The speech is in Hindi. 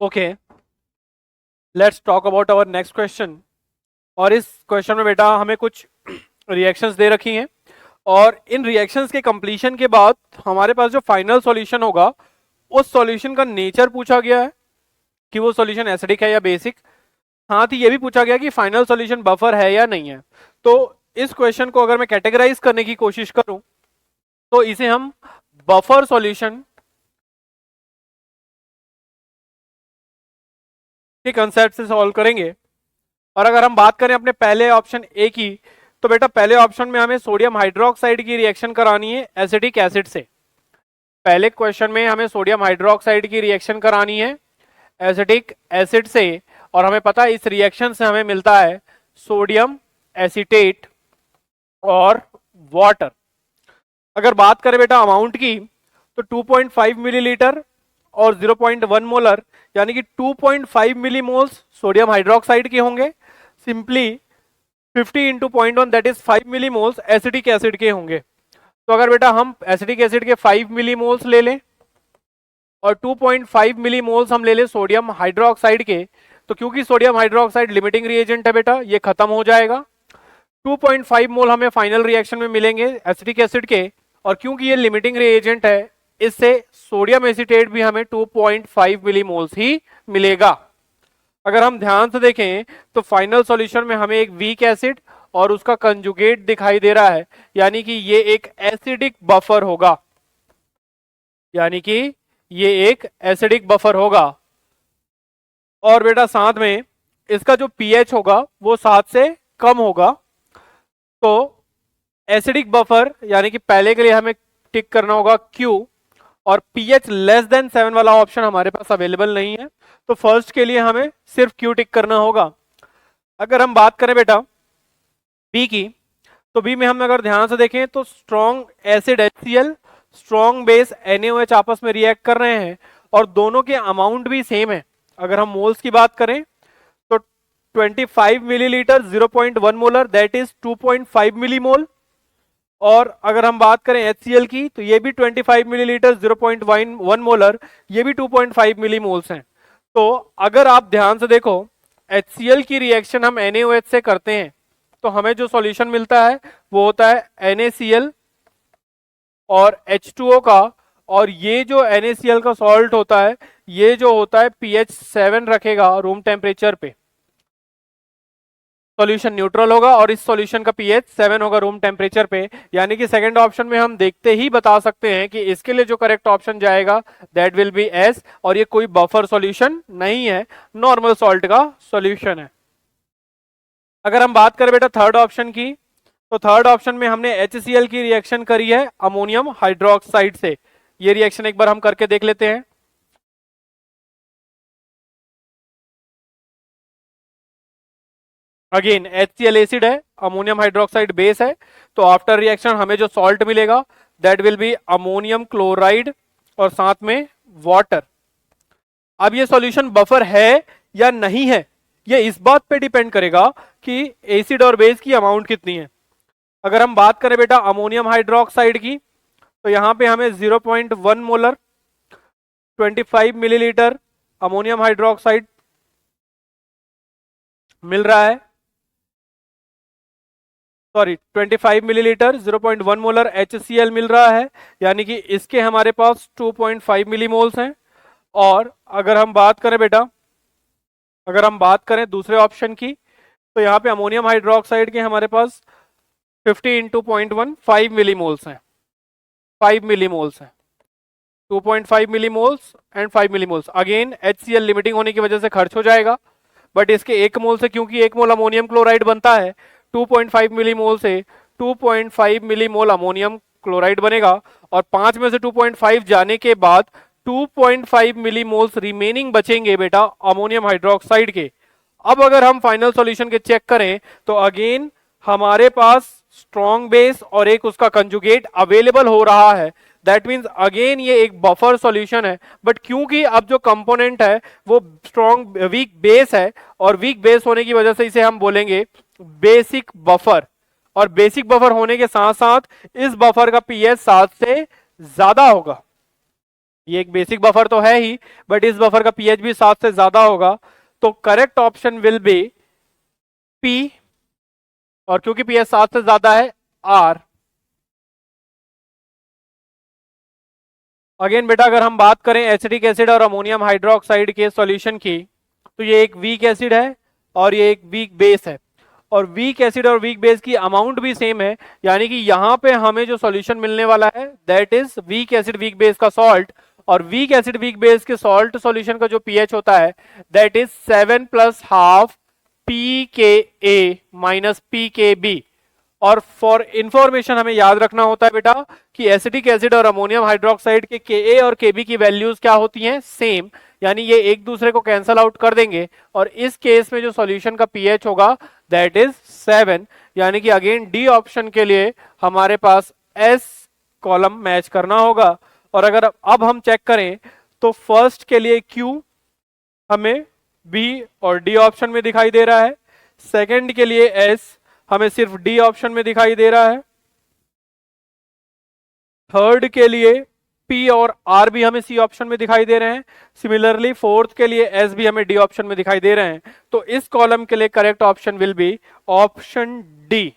Okay, let's talk about our next question. और इस क्वेश्चन में बेटा हमें कुछ रिएक्शंस दे रखी हैं, और इन रिएक्शंस के कंप्लीशन के बाद हमारे पास जो फाइनल सॉल्यूशन होगा उस सॉल्यूशन का नेचर पूछा गया है कि वो सॉल्यूशन एसिडिक है या बेसिक। साथ ही ये भी पूछा गया कि फाइनल सॉल्यूशन बफर है या नहीं है। तो इस क्वेश्चन को अगर मैं कैटेगराइज करने की कोशिश करूं तो इसे हम बफर सॉल्यूशन के कंसेप्ट से सॉल्व करेंगे। और अगर हम बात करें अपने पहले ऑप्शन ए की, तो बेटा पहले ऑप्शन में हमें सोडियम हाइड्रोक्साइड की रिएक्शन करानी है एसिटिक एसिड से। पहले क्वेश्चन में हमें सोडियम हाइड्रोक्साइड की रिएक्शन करानी है एसिटिक एसिड से, और हमें पता है इस रिएक्शन से हमें मिलता है सोडियम एसीटेट और वाटर। अगर बात करें बेटा अमाउंट की, तो 2.5 मिलीलीटर और 0.1 मोलर यानी कि 2.5 मिलीमोल्स सोडियम हाइड्रोक्साइड के होंगे। Simply 50 into 0.1 that is 5 millimoles acetic acid के होंगे। तो अगर बेटा हम एसिटिक एसिड के 5 मिलीमोल्स ले लें और 2.5 मिलीमोल्स हम ले लें सोडियम हाइड्रोक्साइड के, तो क्योंकि सोडियम हाइड्रोक्साइड लिमिटिंग रिएजेंट है बेटा, ये खत्म हो जाएगा। 2.5 मोल हमें फाइनल रिएक्शन में मिलेंगे एसिटिक एसिड के, और क्योंकि ये लिमिटिंग रिएजेंट है इससे सोडियम एसीटेट भी हमें 2.5 मिलीमोल्स ही मिलेगा। अगर हम ध्यान से देखें तो फाइनल सॉल्यूशन में हमें एक वीक एसिड और उसका कंजुगेट दिखाई दे रहा है, यानी कि ये एक एसिडिक बफर होगा, यानी कि ये एक एसिडिक बफर होगा। और बेटा साथ में इसका जो पीएच होगा वो 7 से कम होगा। तो एसिडिक बफर यानी कि पहले के लिए हमें टिक करना होगा क्यू, और पीएच लेस देन 7 वाला ऑप्शन हमारे पास अवेलेबल नहीं है, तो फर्स्ट के लिए हमें सिर्फ क्यू टिक करना होगा। अगर हम बात करें बेटा बी की, तो बी में हम अगर ध्यान से देखें तो strong acid HCl strong base NaOH आपस में रिएक्ट कर रहे हैं, और दोनों के अमाउंट भी सेम है। अगर हम मोल्स की बात करें तो 25 millilitre 0.1 molar that is 2.5 millimole, और अगर हम बात करें HCl की तो ये भी 25 मिलीलीटर 0.1 मोलर, ये भी 2.5 मिलीमोल्स हैं। तो अगर आप ध्यान से देखो HCl की रिएक्शन हम NaOH से करते हैं तो हमें जो सॉल्यूशन मिलता है वो होता है NaCl और H2O का, और ये जो NaCl का सॉल्ट होता है ये जो होता है pH 7 रखेगा रूम टेम्परेचर पे, सॉल्यूशन न्यूट्रल होगा और इस सॉल्यूशन का pH 7 होगा रूम टेम्परेचर पे। यानी कि सेकंड ऑप्शन में हम देखते ही बता सकते हैं कि इसके लिए जो करेक्ट ऑप्शन जाएगा दैट विल बी S, और ये कोई बफर सॉल्यूशन नहीं है, नॉर्मल सॉल्ट का सॉल्यूशन है। अगर हम बात करें बेटा थर्ड ऑप्शन की, तो थर्ड ऑप्शन में हमने HCl की रिएक्शन करी है अमोनियम हाइड्रोक्साइड से। ये रिएक्शन एक बार हम करके देख लेते हैं। अगेन HCl एसिड है, अमोनियम हाइड्रोक्साइड बेस है, तो आफ्टर रिएक्शन हमें जो सॉल्ट मिलेगा that will be ammonium chloride और साथ में वाटर। अब ये सॉल्यूशन बफर है या नहीं है ये इस बात पे डिपेंड करेगा कि एसिड और बेस की अमाउंट कितनी है। अगर हम बात करें बेटा अमोनियम हाइड्रोक्साइड की, तो यहां पे हमें 0.1 मोलर 25 मिलीलीटर अमोनियम हाइड्रोक्साइड मिल रहा है, सॉरी 25 मिलीलीटर 0.1 मोलर HCl मिल रहा है, यानी कि इसके हमारे पास 2.5 मिलीमोल्स हैं। और अगर हम बात करें बेटा, अगर हम बात करें दूसरे ऑप्शन की, तो यहाँ पे अमोनियम हाइड्रोक्साइड के हमारे पास 50 इंटू 0.1 5 मिलीमोल्स हैं, 5 मिलीमोल्स हैं, 2.5 millimoles and 5 millimoles. Again HCl limiting होने की वजह से खर्च हो जाएगा, बट इसके एक मोल से, क्योंकि एक मोल अमोनियम क्लोराइड बनता है, 2.5 मिलीमोल से 2.5 मिलीमोल अमोनियम क्लोराइड बनेगा, और 5 में से 2.5 जाने के बाद 2.5 मिलीमोल्स रिमेनिंग बचेंगे बेटा अमोनियम हाइड्रोक्साइड के। अब अगर हम फाइनल सॉल्यूशन के चेक करें तो अगेन हमारे पास स्ट्रॉन्ग बेस और एक उसका कंजुगेट अवेलेबल हो रहा है, दैट मीन्स अगेन ये एक बफर सॉल्यूशन है। बट क्योंकि अब जो कंपोनेंट है वो स्ट्रॉन्ग वीक बेस है, और वीक बेस होने की वजह से इसे हम बोलेंगे बेसिक बफर, और बेसिक बफर होने के साथ साथ इस बफर का pH 7 से ज्यादा होगा। ये एक बेसिक बफर तो है ही, बट इस बफर का पीएच भी 7 से ज्यादा होगा, तो correct option will be P, और क्योंकि पीएच 7 से ज्यादा है आर। अगेन बेटा अगर हम बात करें एसिटिक एसिड और अमोनियम हाइड्रोक्साइड के सॉल्यूशन की, तो ये एक वीक एसिड है और ये एक वीक बेस है, और वीक एसिड और वीक बेस की अमाउंट भी सेम है, यानी कि यहां पे हमें जो सॉल्यूशन मिलने वाला है that is weak acid weak base का सॉल्ट, और वीक एसिड वीक बेस के सॉल्ट सॉल्यूशन का जो पीएच होता है that is 7 plus half P के ए माइनस पी के बी। और फॉर इंफॉर्मेशन हमें याद रखना होता है बेटा कि एसिटिक एसिड और अमोनियम हाइड्रोक्साइड के Ka और Kb की वैल्यूज क्या होती हैं, सेम, यानी ये एक दूसरे को कैंसल आउट कर देंगे, और इस केस में जो सॉल्यूशन का पीएच होगा दैट इज 7, यानी कि अगेन डी ऑप्शन के लिए हमारे पास एस कॉलम मैच करना होगा। और अगर अब हम चेक करें तो फर्स्ट के लिए Q हमें बी और डी ऑप्शन में दिखाई दे रहा है, सेकंड के लिए एस हमें सिर्फ डी ऑप्शन में दिखाई दे रहा है, थर्ड के लिए पी और आर भी हमें सी ऑप्शन में दिखाई दे रहे हैं, सिमिलरली फोर्थ के लिए एस भी हमें डी ऑप्शन में दिखाई दे रहे हैं। तो इस कॉलम के लिए correct option will be option D.